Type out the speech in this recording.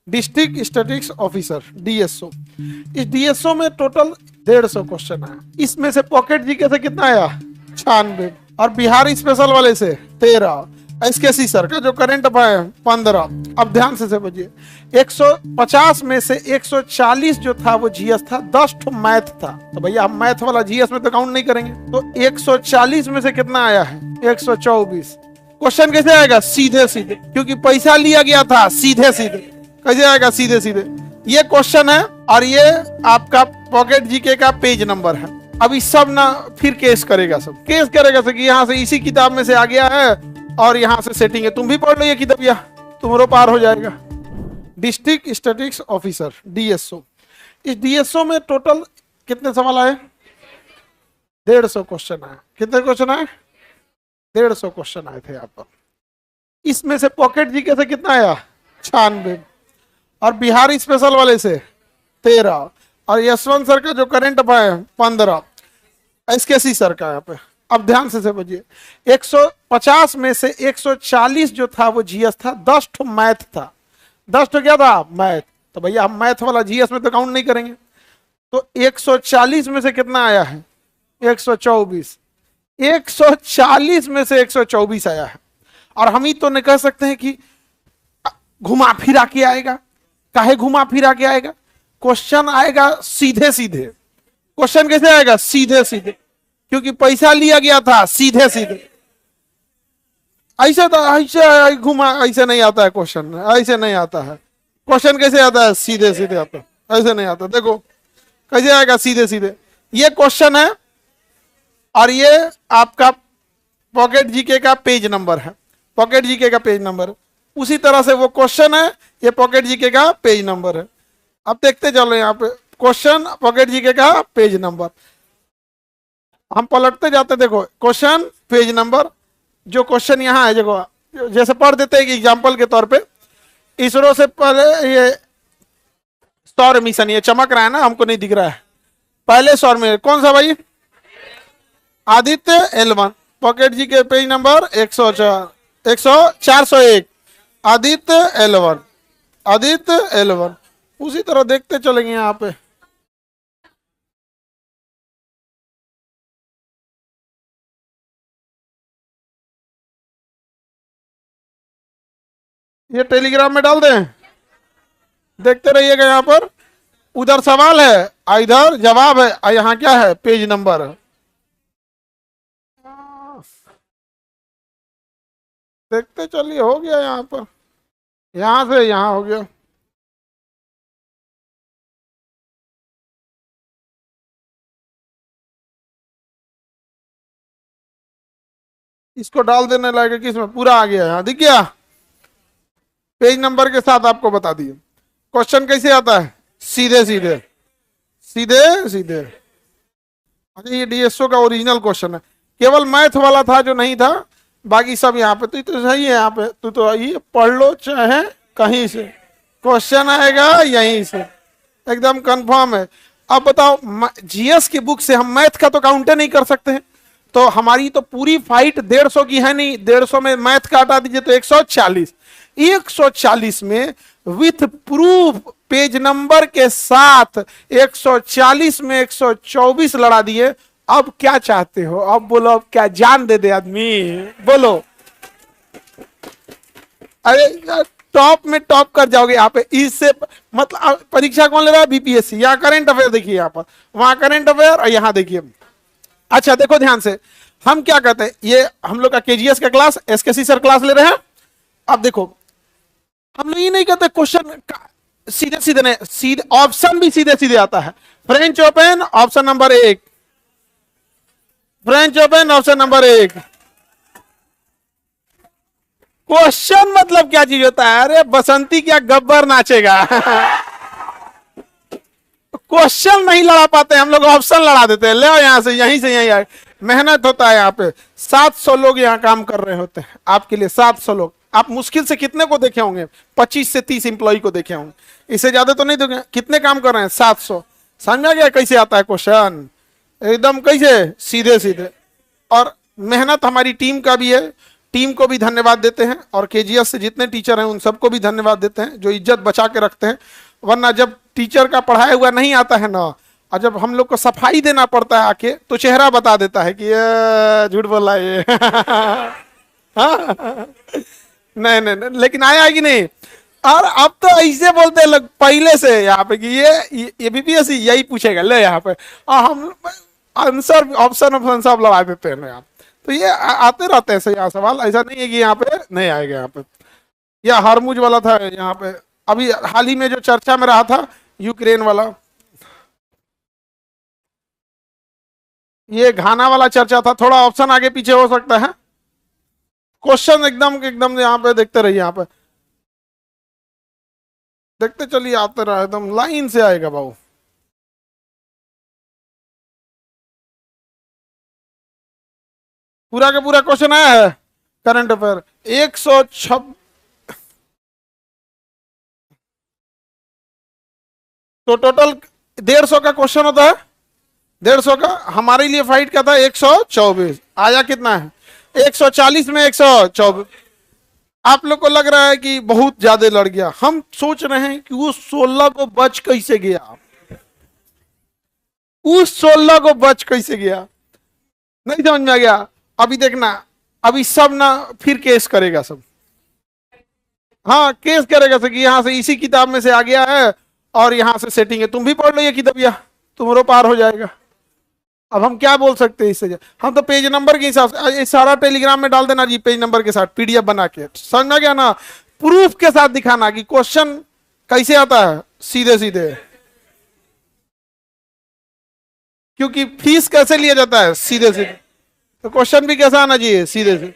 District statistics officer, DSO. इस DSO में total 150 question आया। इसमें से पॉकेट जीके से कितना आया? 96। और बिहार स्पेशल वाले से 13। एसकेसी सर का जो करंट अफेयर है 15। अब ध्यान से समझिए, 150 में से 140 जो था वो जीएस था, 10 ठो मैथ था। तो भैया हम मैथ वाला जीएस में तो काउंट नहीं करेंगे। तो 140 में से कितना आया है? 124। क्वेश्चन कैसे आएगा? सीधे सीधे, क्योंकि पैसा लिया गया था। सीधे सीधे कैसे आएगा? सीधे सीधे। ये क्वेश्चन है और ये आपका पॉकेट जीके का पेज नंबर है। अभी सब ना फिर केस करेगा, सब केस करेगा कि यहाँ से इसी किताब में से आ गया है और यहाँ से सेटिंग है। तुम भी पढ़ लो ये किताबिया, तुम्हारो पार हो जाएगा। District statistics officer, DSO. इस डीएसओ में टोटल कितने सवाल आए? 150 क्वेश्चन आए। कितने क्वेश्चन आए? 150 क्वेश्चन आए थे यहाँ पर। इसमें से पॉकेट जीके से कितना आया? 96। और बिहार स्पेशल वाले से 13। और यशवंत सर का जो करंट अफेयर है 15। एसकेसी सर का यहाँ पे। अब ध्यान से समझिए, 150 में से 140 जो था वो जीएस था, 10 ठो मैथ था। 10 ठो क्या था? मैथ। तो भैया हम मैथ वाला जीएस में तो काउंट नहीं करेंगे। तो 140 में से कितना आया है? 124। 140 में से 124 आया है। और हम ही तो नहीं कह सकते हैं कि घुमा फिरा के आएगा। काहे घुमा फिरा के आएगा? क्वेश्चन आएगा सीधे सीधे। क्वेश्चन कैसे आएगा? सीधे सीधे, क्योंकि पैसा लिया गया था। सीधे सीधे। ऐसे तो ऐसे घुमा ऐसे नहीं आता है क्वेश्चन, ऐसे नहीं आता है क्वेश्चन। कैसे आता है? सीधे सीधे आता है, ऐसे नहीं आता। देखो कैसे आएगा? सीधे सीधे। ये क्वेश्चन है और ये आपका पॉकेट जीके का पेज नंबर है। पॉकेट जीके का पेज नंबर उसी तरह से वो क्वेश्चन है, ये पॉकेट जीके का पेज नंबर है। अब देखते चलो यहाँ पे क्वेश्चन, पॉकेट जीके का पेज नंबर। हम पलटते जाते, देखो क्वेश्चन, पेज नंबर। जो क्वेश्चन यहाँ है, देखो जैसे पढ़ देते हैं कि एग्जाम्पल के तौर पे, इसरो से पहले ये सौर मिशन, ये चमक रहा है ना, हमको नहीं दिख रहा है। पहले सौर में कौन सा भाई? आदित्य L1। पॉकेट जी के page number 401। Aditya L1, Aditya L1। उसी तरह देखते चलेंगे यहाँ पे। ये टेलीग्राम में डाल दें, देखते रहिएगा। यहाँ पर उधर सवाल है, इधर जवाब है, यहाँ क्या है? पेज नंबर है। देखते चलिए, हो गया यहाँ पर, यहाँ से यहाँ हो गया। इसको डाल देने लायक कि इसमें पूरा आ गया। यहाँ दिख गया, पेज नंबर के साथ आपको बता दिए। क्वेश्चन कैसे आता है? सीधे सीधे, सीधे सीधे। अच्छा, ये डीएसओ का ओरिजिनल क्वेश्चन है, केवल मैथ वाला था जो नहीं था, बाकी सब यहाँ पे। तो सही है, यहाँ पे तो आइए पढ़ लो, चाहे कहीं से क्वेश्चन आएगा, यहीं से एकदम कंफर्म है। अब बताओ, जीएस की बुक से हम मैथ का तो काउंटर नहीं कर सकते हैं, तो हमारी तो पूरी फाइट 150 की है नहीं। 150 में मैथ का हटा दीजिए तो 140। 140 में विथ प्रूफ पेज नंबर के साथ 140 में 124 लड़ा दिए। अब क्या चाहते हो? अब बोलो, अब क्या जान दे दे आदमी? बोलो। अरे टॉप में टॉप कर जाओगे यहाँ पे। इससे मतलब परीक्षा कौन ले रहा है? बीपीएससी। यहाँ करंट अफेयर देखिए, यहाँ पर, वहां करंट अफेयर, और यहाँ देखिए। अच्छा देखो ध्यान से, हम क्या कहते हैं, ये हम लोग का केजीएस का क्लास, एसकेसी सर क्लास ले रहे हैं। अब देखो, हम लोग ये नहीं कहते क्वेश्चन सीधे सीधे नहीं, सीधे ऑप्शन भी सीधे सीधे आता है। French open option number 1, French open option number 1। Question मतलब क्या चीज होता है? अरे बसंती क्या गब्बर नाचेगा? क्वेश्चन नहीं लड़ा पाते हम लोग, ऑप्शन लड़ा देते हैं। ले आओ यहाँ से, यहीं से यहीं आए। मेहनत होता है यहाँ पे। 700 लोग यहाँ काम कर रहे होते हैं आपके लिए। 700 लोग। आप मुश्किल से कितने को देखे होंगे? 25 से 30 इंप्लॉय को देखे होंगे, इससे ज्यादा तो नहीं देखे। कितने काम कर रहे हैं? 700। समझा गया कैसे आता है क्वेश्चन? एकदम कैसे? सीधे सीधे। और मेहनत हमारी टीम का भी है, टीम को भी धन्यवाद देते हैं और केजीएस से जितने टीचर हैं उन सबको भी धन्यवाद देते हैं जो इज्जत बचा के रखते हैं। वरना जब टीचर का पढ़ाया हुआ नहीं आता है ना, और जब हम लोग को सफाई देना पड़ता है आके, तो चेहरा बता देता है कि ये झूठ बोल रहा है ये हाँ? नहीं नहीं नहीं, लेकिन आया कि नहीं। और अब तो ऐसे बोलते हैं लोग पहले से यहाँ पे कि ये बीपीएससी यही पूछेगा, ले यहाँ पे और हम आंसर ऑप्शन सब लगाए देते हैं यहाँ। तो ये आते रहते हैं यहाँ सवाल, ऐसा नहीं है कि यहाँ पे नहीं आएगा। यहाँ पे यह हरमुज वाला था, यहाँ पे अभी हाल ही में जो चर्चा में रहा था यूक्रेन वाला, ये घाना वाला चर्चा था। थोड़ा ऑप्शन आगे पीछे हो सकता है, क्वेश्चन एकदम एकदम यहाँ पे देखते रहिए, यहाँ पे देखते चलिए, आते रहे एकदम लाइन से आएगा बाबू। पूरा का पूरा क्वेश्चन आया है करंट अफेयर 106। तो टोटल 150 का क्वेश्चन होता है, 150 का। हमारे लिए फाइट का था 124, आया कितना है 140 में 124। आप लोग को लग रहा है कि बहुत ज्यादा लड़ गया, हम सोच रहे हैं कि उस 16 को बच कैसे गया, उस 16 को बच कैसे गया, नहीं समझ में आ गया। अभी देखना, अभी सब ना फिर केस करेगा सब, हाँ केस करेगा सब कि यहाँ से इसी किताब में से आ गया है और यहाँ से सेटिंग है, तुम भी पढ़ लो ये किताबिया, तुम्हारो पार हो जाएगा। अब हम क्या बोल सकते हैं इससे, हम तो पेज नंबर के हिसाब से सारा टेलीग्राम में डाल देना जी, पेज नंबर के साथ पीडीएफ बना के, समझ में गया ना। प्रूफ के साथ दिखाना कि क्वेश्चन कैसे आता है, सीधे सीधे, क्योंकि फीस कैसे लिया जाता है, सीधे सीधे, तो क्वेश्चन भी कैसा आना चाहिए, सीधे सीधे।